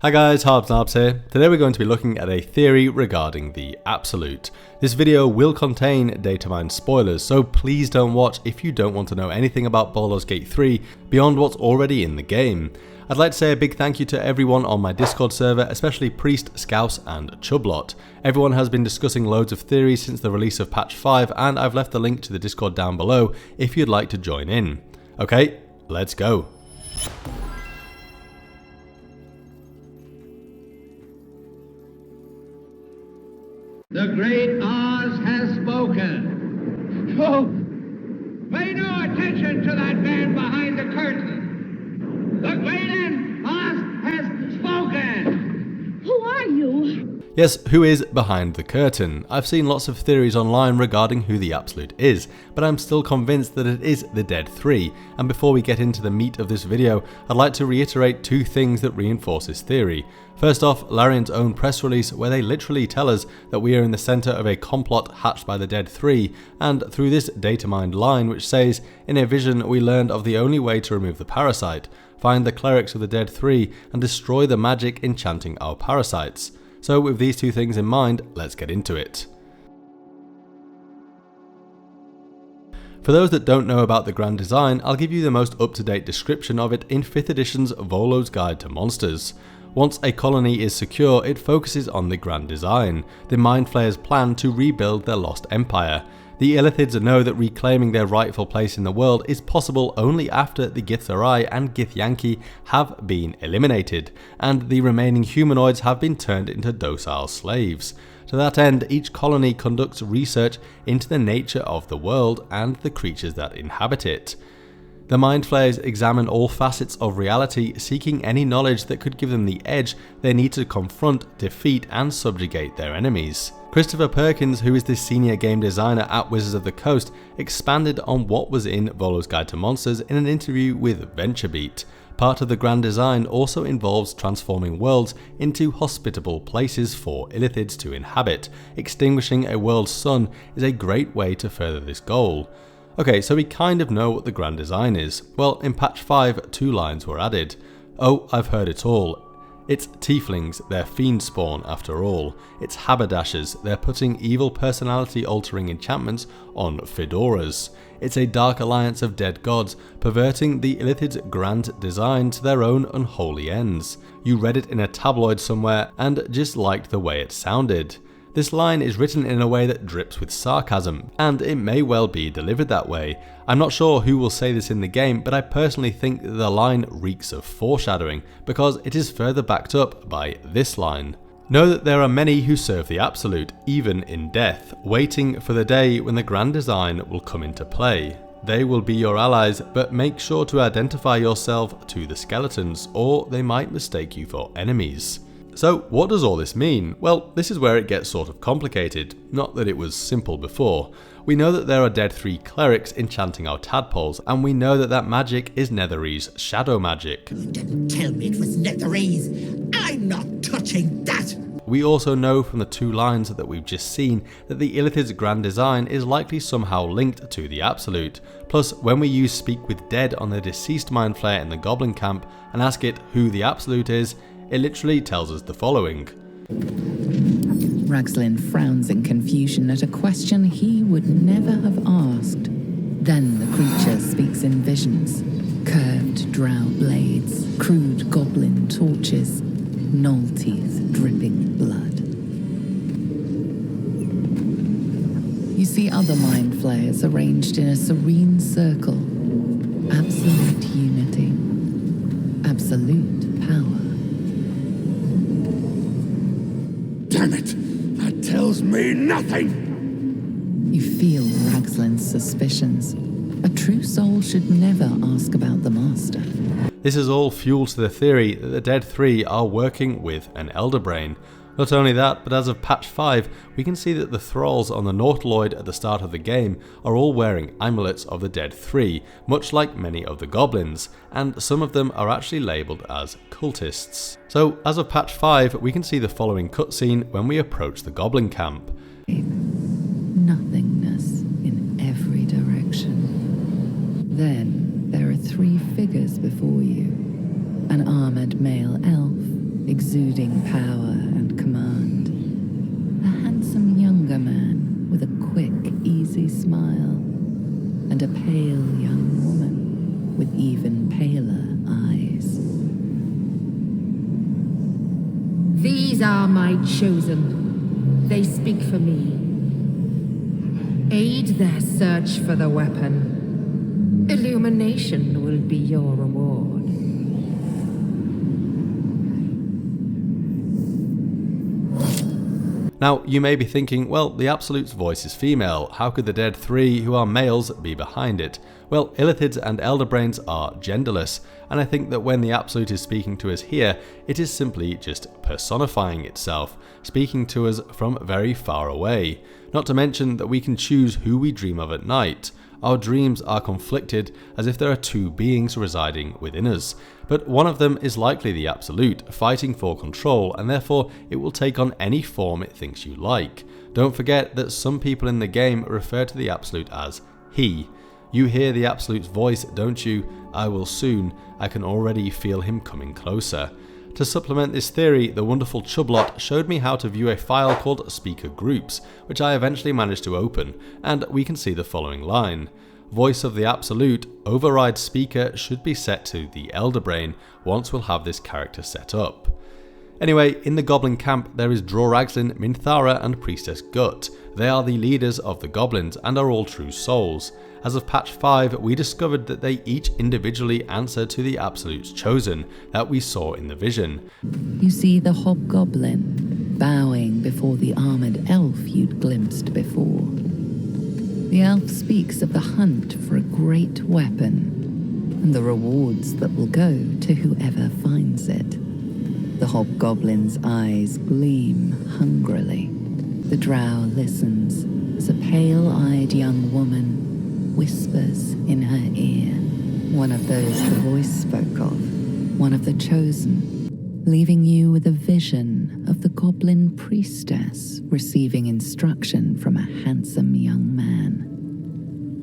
Hi guys, Harbs Narbs here. Today we're going to be looking at a theory regarding the Absolute. This video will contain DATAMINED spoilers, so please don't watch if you don't want to know anything about Baldur's Gate 3 beyond what's already in the game. I'd like to say a big thank you to everyone on my Discord server, especially Priest, Scouse and Chublot. Everyone has been discussing loads of theories since the release of patch 5, and I've left the link to the Discord down below if you'd like to join in. Okay, let's go. The great Oz has spoken. Oh, pay no attention to that man behind the curtain. The great Oz has spoken. Who are you? Yes, who is behind the curtain? I've seen lots of theories online regarding who the Absolute is, but I'm still convinced that it is the Dead 3, and before we get into the meat of this video, I'd like to reiterate two things that reinforce this theory. First off, Larian's own press release where they literally tell us that we are in the centre of a complot hatched by the Dead 3, and through this DATAMINED line which says, in a vision we learned of the only way to remove the parasite, find the clerics of the Dead 3 and destroy the magic enchanting our parasites. So with these two things in mind, let's get into it. For those that don't know about the Grand Design, I'll give you the most up-to-date description of it in 5th edition's Volo's Guide to Monsters. Once a colony is secure, it focuses on the Grand Design, the Mind Flayers' plan to rebuild their lost empire. The Illithids know that reclaiming their rightful place in the world is possible only after the Githzerai and Githyanki have been eliminated, and the remaining humanoids have been turned into docile slaves. To that end, each colony conducts research into the nature of the world and the creatures that inhabit it. The Mind Flayers examine all facets of reality, seeking any knowledge that could give them the edge they need to confront, defeat and subjugate their enemies. Christopher Perkins, who is the senior game designer at Wizards of the Coast, expanded on what was in Volo's Guide to Monsters in an interview with VentureBeat. Part of the Grand Design also involves transforming worlds into hospitable places for Illithids to inhabit. Extinguishing a world's sun is a great way to further this goal. Okay, so we kind of know what the Grand Design is. Well, in patch 5, 2 lines were added. Oh, I've heard it all. It's tieflings, they're fiend spawn after all. It's haberdashers, they're putting evil personality altering enchantments on fedoras. It's a dark alliance of dead gods, perverting the Illithid's grand design to their own unholy ends. You read it in a tabloid somewhere and just liked the way it sounded. This line is written in a way that drips with sarcasm, and it may well be delivered that way. I'm not sure who will say this in the game, but I personally think that the line reeks of foreshadowing, because it is further backed up by this line. Know that there are many who serve the Absolute, even in death, waiting for the day when the Grand Design will come into play. They will be your allies, but make sure to identify yourself to the skeletons, or they might mistake you for enemies. So what does all this mean? Well, this is where it gets sort of complicated, not that it was simple before. We know that there are Dead 3 clerics enchanting our tadpoles, and we know that that magic is Netherese shadow magic. You didn't tell me it was Netherese. I'm not touching that! We also know from the 2 lines that we've just seen that the Illithid's Grand Design is likely somehow linked to the Absolute. Plus, when we use Speak with Dead on the deceased Mind Flayer in the Goblin camp and ask it who the Absolute is, it literally tells us the following. Ragzlin frowns in confusion at a question he would never have asked. Then the creature speaks in visions. Curved drow blades, crude goblin torches, gnoll teeth dripping blood. You see other Mind Flayers arranged in a serene circle. Absolute unity. Absolute power. Damn it! That tells me nothing! You feel Ragzlin's suspicions. A true soul should never ask about the Master. This is all fuel to the theory that the Dead 3 are working with an Elder Brain. Not only that, but as of patch 5, we can see that the thralls on the Nautiloid at the start of the game are all wearing amulets of the Dead 3, much like many of the goblins, and some of them are actually labelled as cultists. So as of patch 5, we can see the following cutscene when we approach the goblin camp. Nothingness in every direction. Then there are 3 figures before you. An armoured male elf, exuding power and command. A handsome younger man with a quick, easy smile, and a pale young woman with even paler eyes. These are my chosen. They speak for me. Aid their search for the weapon. Illumination will be your reward. Now, you may be thinking, well, the Absolute's voice is female, how could the Dead 3, who are males, be behind it? Well, Illithids and Elderbrains are genderless, and I think that when the Absolute is speaking to us here, it is simply just personifying itself, speaking to us from very far away. Not to mention that we can choose who we dream of at night. Our dreams are conflicted as if there are two beings residing within us, but one of them is likely the Absolute, fighting for control, and therefore it will take on any form it thinks you like. Don't forget that some people in the game refer to the Absolute as he. You hear the Absolute's voice, don't you? I will soon. I can already feel him coming closer. To supplement this theory, the wonderful Chublot showed me how to view a file called Speaker Groups, which I eventually managed to open, and we can see the following line. Voice of the Absolute, override speaker should be set to the Elderbrain once we'll have this character set up. Anyway, in the Goblin camp there is Droraxlin, Minthara and Priestess Gut. They are the leaders of the Goblins and are all true souls. As of patch 5, we discovered that they each individually answer to the Absolute's chosen that we saw in the vision. You see the hobgoblin bowing before the armored elf you'd glimpsed before. The elf speaks of the hunt for a great weapon and the rewards that will go to whoever finds it. The hobgoblin's eyes gleam hungrily. The drow listens as a pale-eyed young woman whispers in her ear. One of those the voice spoke of, one of the chosen, leaving you with a vision of the goblin priestess receiving instruction from a handsome young man.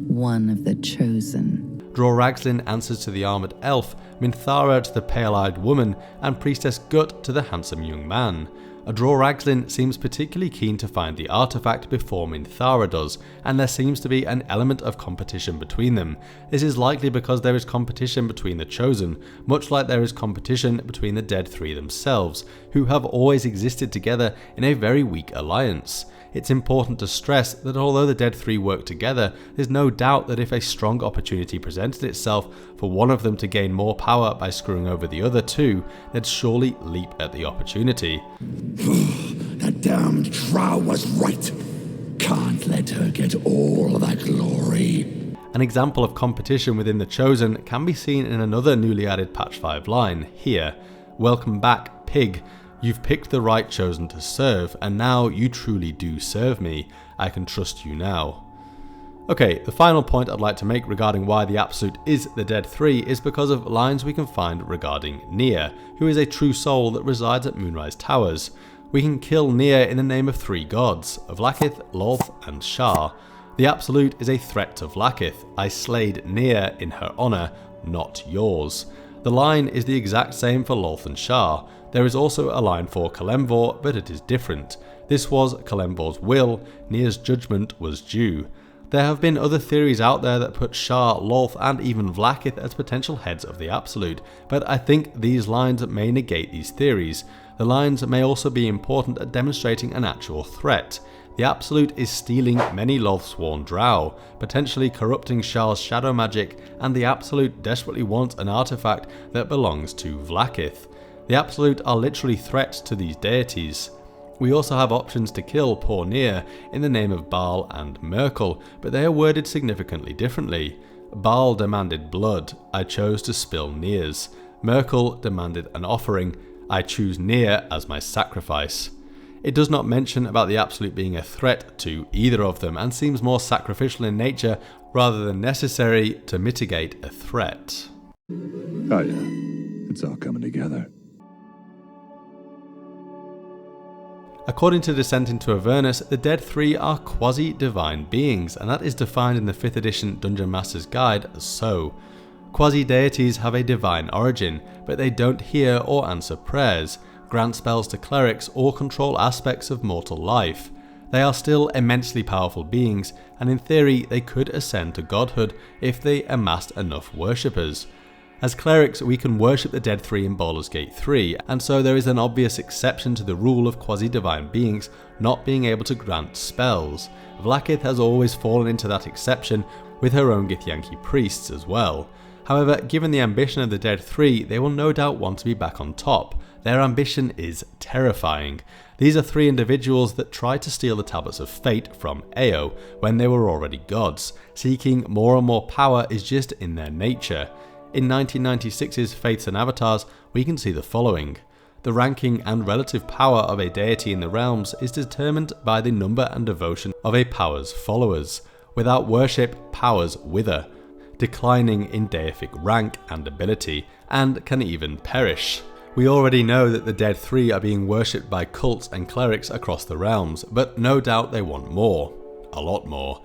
One of the chosen. Droraxlin answers to the armoured elf, Minthara to the pale-eyed woman, and Priestess Gut to the handsome young man. Droraxlin seems particularly keen to find the artifact before Minthara does, and there seems to be an element of competition between them. This is likely because there is competition between the Chosen, much like there is competition between the Dead 3 themselves, who have always existed together in a very weak alliance. It's important to stress that although the Dead 3 work together, there's no doubt that if a strong opportunity presented itself for one of them to gain more power by screwing over the other two, they'd surely leap at the opportunity. That damned drow was right. Can't let her get all that glory. An example of competition within the Chosen can be seen in another newly added patch 5 line, here. Welcome back, pig. You've picked the right Chosen to serve, and now you truly do serve me. I can trust you now. Okay, the final point I'd like to make regarding why the Absolute is the Dead 3 is because of lines we can find regarding Nia, who is a true soul that resides at Moonrise Towers. We can kill Nia in the name of 3 gods, Vlaakith, Lolth and Shar. The Absolute is a threat to Vlaakith. I slayed Nia in her honour, not yours. The line is the exact same for Lolth and Shar. There is also a line for Kalemvor, but it is different. This was Kalemvor's will, Nia's judgment was due. There have been other theories out there that put Shar, Lolth and even Vlaakith as potential heads of the Absolute, but I think these lines may negate these theories. The lines may also be important at demonstrating an actual threat. The Absolute is stealing many Lolth-sworn drow, potentially corrupting Shar's shadow magic, and the Absolute desperately wants an artifact that belongs to Vlaakith. The Absolute are literally threats to these deities. We also have options to kill poor Nia in the name of Baal and Merkel, but they are worded significantly differently. Baal demanded blood, I chose to spill Nia's. Merkel demanded an offering, I choose Nia as my sacrifice. It does not mention about the Absolute being a threat to either of them and seems more sacrificial in nature rather than necessary to mitigate a threat. Oh yeah, it's all coming together. According to Descent into Avernus, the Dead 3 are quasi-divine beings, and that is defined in the 5th edition Dungeon Master's Guide as so. Quasi-deities have a divine origin, but they don't hear or answer prayers. grant spells to clerics, or control aspects of mortal life. They are still immensely powerful beings, and in theory they could ascend to godhood if they amassed enough worshippers. As clerics, we can worship the Dead 3 in Baldur's Gate 3, and so there is an obvious exception to the rule of quasi-divine beings not being able to grant spells. Vlaakith has always fallen into that exception, with her own Githyanki priests as well. However, given the ambition of the Dead 3, they will no doubt want to be back on top. Their ambition is terrifying. These are 3 individuals that tried to steal the Tablets of Fate from Ao when they were already gods. Seeking more and more power is just in their nature. In 1996's Faiths and Avatars, we can see the following. The ranking and relative power of a deity in the realms is determined by the number and devotion of a power's followers. Without worship, powers wither, declining in deific rank and ability, and can even perish. We already know that the Dead 3 are being worshipped by cults and clerics across the realms, but no doubt they want more. A lot more.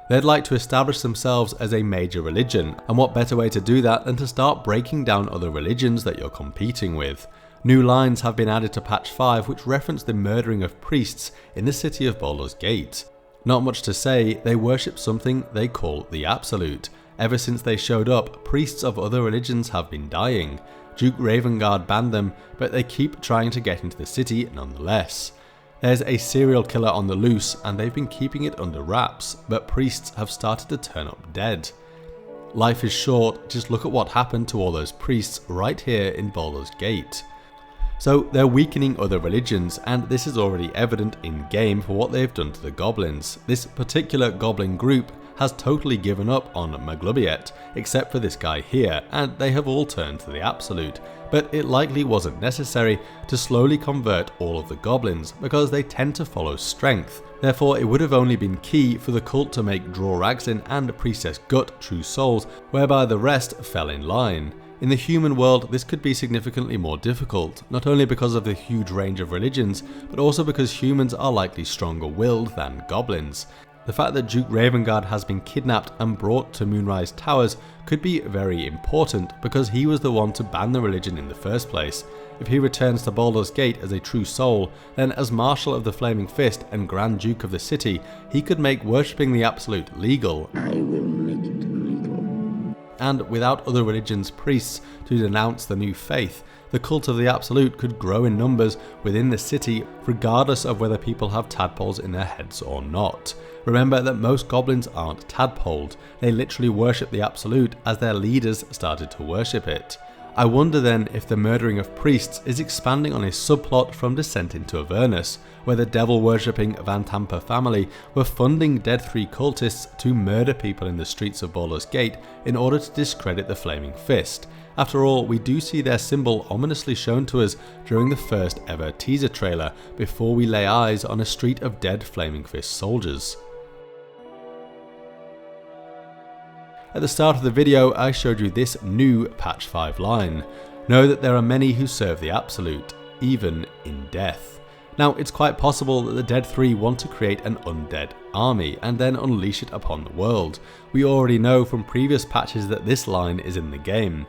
They'd like to establish themselves as a major religion, and what better way to do that than to start breaking down other religions that you're competing with. New lines have been added to patch 5 which reference the murdering of priests in the city of Baldur's Gate. Not much to say, they worship something they call the Absolute. Ever since they showed up, priests of other religions have been dying. Duke Ravengard banned them, but they keep trying to get into the city nonetheless. There's a serial killer on the loose and they've been keeping it under wraps, but priests have started to turn up dead. Life is short, just look at what happened to all those priests right here in Baldur's Gate. So they're weakening other religions, and this is already evident in game for what they've done to the goblins. This particular goblin group has totally given up on Maglubiet, except for this guy here, and they have all turned to the Absolute. But it likely wasn't necessary to slowly convert all of the goblins, because they tend to follow strength. Therefore it would have only been key for the cult to make Dror Ragzin and Priestess Gut true souls, whereby the rest fell in line. In the human world, this could be significantly more difficult, not only because of the huge range of religions, but also because humans are likely stronger willed than goblins. The fact that Duke Ravengard has been kidnapped and brought to Moonrise Towers could be very important, because he was the one to ban the religion in the first place. If he returns to Baldur's Gate as a true soul, then as Marshal of the Flaming Fist and Grand Duke of the city, he could make worshipping the Absolute legal. I will make it legal. And without other religions' priests to denounce the new faith, the cult of the Absolute could grow in numbers within the city, regardless of whether people have tadpoles in their heads or not. Remember that most goblins aren't tadpoled, they literally worship the Absolute as their leaders started to worship it. I wonder then if the murdering of priests is expanding on a subplot from Descent into Avernus, where the devil-worshipping Van Tampa family were funding Dead 3 cultists to murder people in the streets of Baldur's Gate in order to discredit the Flaming Fist. After all, we do see their symbol ominously shown to us during the first ever teaser trailer, before we lay eyes on a street of dead Flaming Fist soldiers. At the start of the video, I showed you this new patch 5 line. Know that there are many who serve the Absolute, even in death. Now, it's quite possible that the Dead 3 want to create an undead army and then unleash it upon the world. We already know from previous patches that this line is in the game.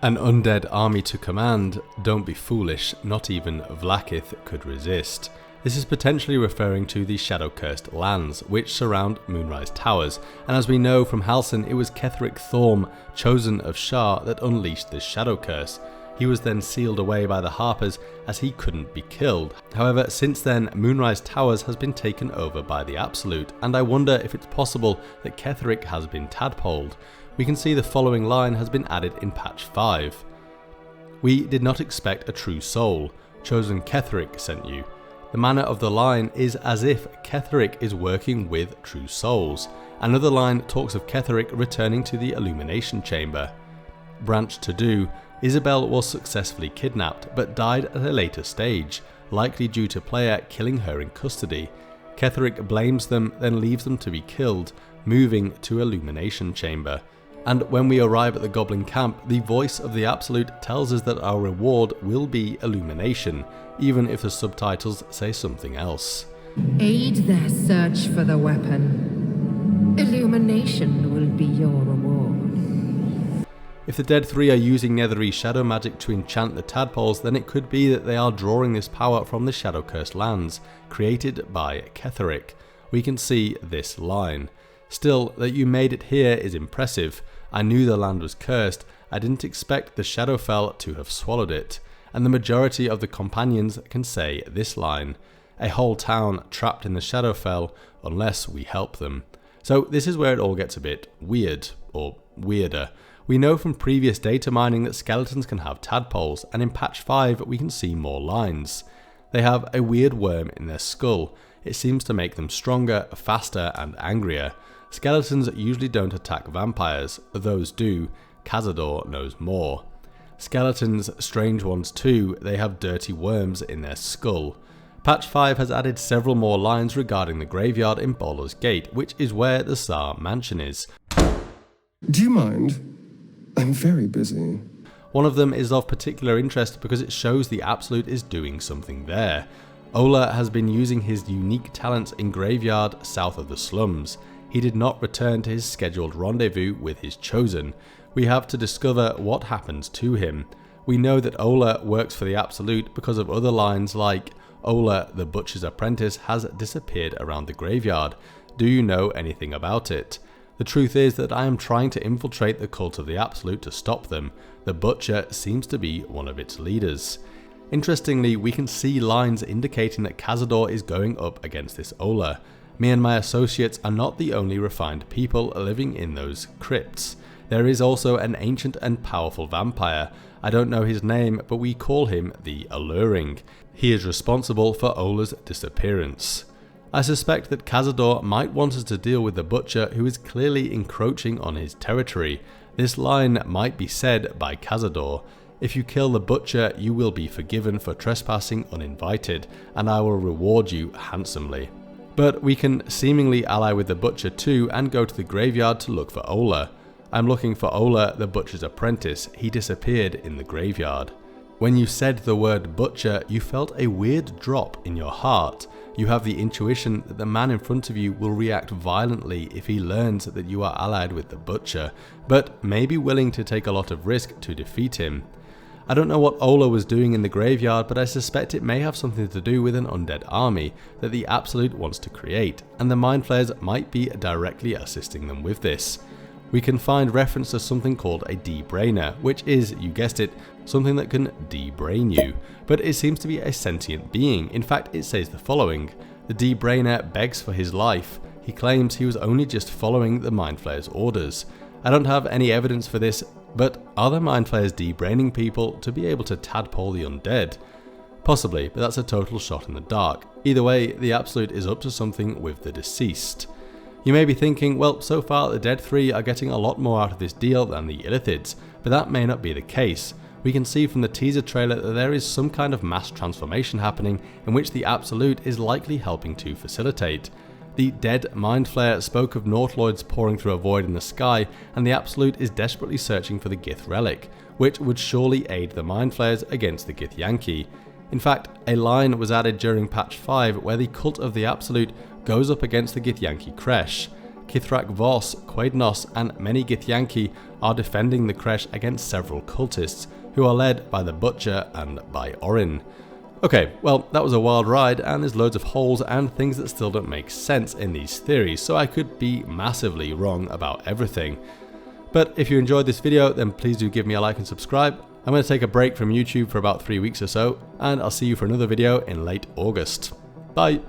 An undead army to command, don't be foolish, not even Vlaakith could resist. This is potentially referring to the shadow-cursed lands, which surround Moonrise Towers, and as we know from Halsin, it was Ketheric Thorm, chosen of Shar, that unleashed this shadow curse. He was then sealed away by the Harpers as he couldn't be killed. However, since then, Moonrise Towers has been taken over by the Absolute, and I wonder if it's possible that Ketheric has been tadpoled. We can see the following line has been added in patch 5. We did not expect a true soul. Chosen Ketheric sent you. The manner of the line is as if Ketheric is working with true souls. Another line talks of Ketheric returning to the Illumination Chamber. Branch to do. Isabel was successfully kidnapped, but died at a later stage, likely due to Flayer killing her in custody. Ketheric blames them, then leaves them to be killed, moving to Illumination Chamber. And when we arrive at the Goblin camp, the voice of the Absolute tells us that our reward will be illumination, even if the subtitles say something else. Aid their search for the weapon. Illumination will be your reward. If the Dead 3 are using Netherese shadow magic to enchant the tadpoles, then it could be that they are drawing this power from the shadow-cursed lands, created by Ketheric. We can see this line. Still, that you made it here is impressive. I knew the land was cursed, I didn't expect the Shadowfell to have swallowed it. And the majority of the companions can say this line. A whole town trapped in the Shadowfell unless we help them. So this is where it all gets a bit weird, or weirder. We know from previous data mining that skeletons can have tadpoles, and in patch 5 we can see more lines. They have a weird worm in their skull. It seems to make them stronger, faster and angrier. Skeletons usually don't attack vampires, those do. Cazador knows more. Skeletons, strange ones too, they have dirty worms in their skull. Patch 5 has added several more lines regarding the graveyard in Baldur's Gate, which is where the Tsar mansion is. Do you mind? I'm very busy. One of them is of particular interest because it shows the Absolute is doing something there. Ola has been using his unique talents in Graveyard south of the slums. He did not return to his scheduled rendezvous with his Chosen. We have to discover what happens to him. We know that Ola works for the Absolute because of other lines like, Ola, the Butcher's apprentice, has disappeared around the graveyard. Do you know anything about it? The truth is that I am trying to infiltrate the cult of the Absolute to stop them. The Butcher seems to be one of its leaders. Interestingly, we can see lines indicating that Cazador is going up against this Ola. Me and my associates are not the only refined people living in those crypts. There is also an ancient and powerful vampire. I don't know his name, but we call him the Alluring. He is responsible for Ola's disappearance. I suspect that Cazador might want us to deal with the Butcher, who is clearly encroaching on his territory. This line might be said by Cazador. If you kill the Butcher, you will be forgiven for trespassing uninvited, and I will reward you handsomely. But we can seemingly ally with the Butcher too and go to the graveyard to look for Ola. I'm looking for Ola, the Butcher's apprentice. He disappeared in the graveyard. When you said the word Butcher, you felt a weird drop in your heart. You have the intuition that the man in front of you will react violently if he learns that you are allied with the Butcher, but may be willing to take a lot of risk to defeat him. I don't know what Ola was doing in the graveyard, but I suspect it may have something to do with an undead army that the Absolute wants to create, and the Mind Flayers might be directly assisting them with this. We can find reference to something called a de-brainer, which is, you guessed it, something that can de-brain you, but it seems to be a sentient being. In fact, it says the following: the de-brainer begs for his life. He claims he was only just following the Mind Flayer's orders. I don't have any evidence for this, but are the Mind Flayers de-braining people to be able to tadpole the undead? Possibly, but that's a total shot in the dark. Either way, the Absolute is up to something with the deceased. You may be thinking, well, so far the Dead 3 are getting a lot more out of this deal than the Illithids, but that may not be the case. We can see from the teaser trailer that there is some kind of mass transformation happening in which the Absolute is likely helping to facilitate. The dead Mind Flayer spoke of Nautiloids pouring through a void in the sky, and the Absolute is desperately searching for the Gith relic, which would surely aid the Mind Flayers against the Githyanki. In fact, a line was added during patch 5 where the cult of the Absolute goes up against the Githyanki Kresh. Kithrak Voss, Quaidnos and many Githyanki are defending the Kresh against several cultists, who are led by the Butcher and by Orin. Okay, well, that was a wild ride, and there's loads of holes and things that still don't make sense in these theories, so I could be massively wrong about everything. But if you enjoyed this video, then please do give me a like and subscribe. I'm going to take a break from YouTube for about 3 weeks or so, and I'll see you for another video in late August. Bye!